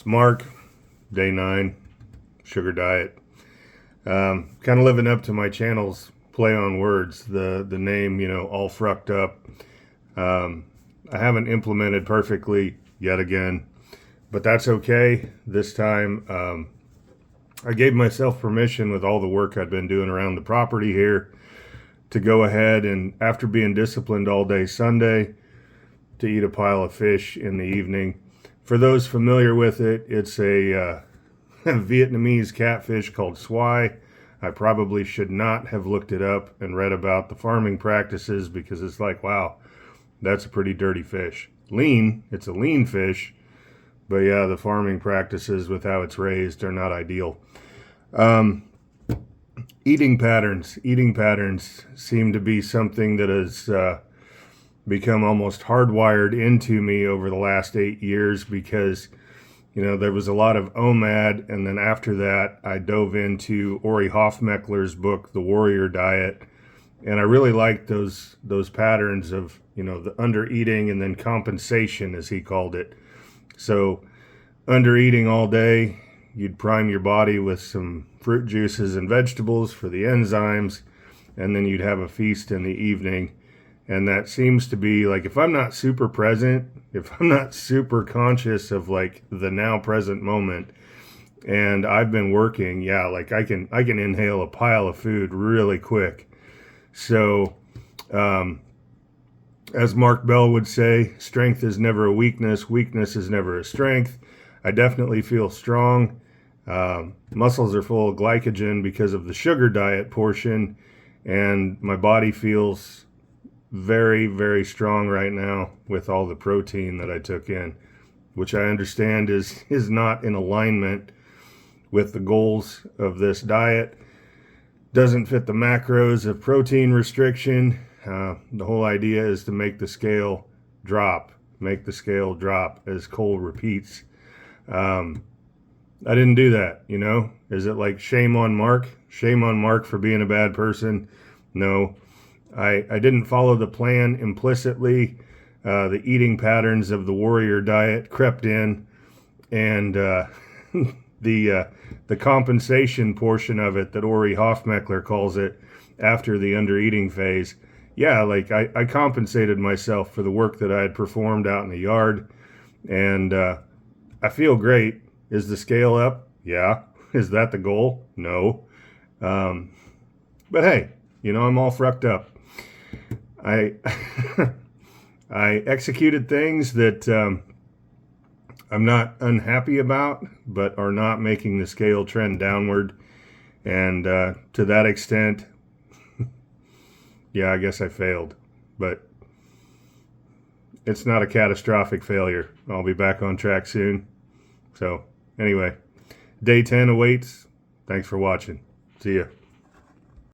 It's Mark, day 9, sugar diet. Kind of living up to my channel's play on words, the name, all frucked up. I haven't implemented perfectly yet again, but that's okay. This time, I gave myself permission with all the work I'd been doing around the property here to go ahead and, after being disciplined all day Sunday, to eat a pile of fish in the evening. For those familiar with it, it's a Vietnamese catfish called swai. I probably should not have looked it up and read about the farming practices, because it's like, wow, that's a pretty dirty fish. Lean, it's a lean fish, but yeah, the farming practices with how it's raised are not ideal. Eating patterns seem to be something that has become almost hardwired into me over the last 8 years, because there was a lot of OMAD, and then after that I dove into Ori Hofmeckler's book, The Warrior Diet, and I really liked those patterns of the under eating and then compensation, as he called it. So under eating all day, you'd prime your body with some fruit juices and vegetables for the enzymes, and then you'd have a feast in the evening. And that seems to be like, if I'm not super present, if I'm not super conscious of like the now present moment, and I've been working, yeah, like I can inhale a pile of food really quick. So, as Mark Bell would say, strength is never a weakness. Weakness is never a strength. I definitely feel strong. Muscles are full of glycogen because of the sugar diet portion, and my body feels very, very strong right now with all the protein that I took in, which I understand is not in alignment with the goals of this diet. Doesn't fit the macros of protein restriction. The whole idea is to make the scale drop, as Cole repeats. I didn't do that, Is it like shame on Mark? Shame on Mark for being a bad person? No. I didn't follow the plan implicitly. The eating patterns of the Warrior Diet crept in, and the compensation portion of it that Ori Hofmeckler calls it after the under-eating phase, yeah, like I compensated myself for the work that I had performed out in the yard, and I feel great. Is the scale up? Yeah. Is that the goal? No. But hey, I'm all frucked up. I I executed things that I'm not unhappy about, but are not making the scale trend downward. And to that extent, yeah, I guess I failed. But it's not a catastrophic failure. I'll be back on track soon. So anyway, day 10 awaits. Thanks for watching. See ya.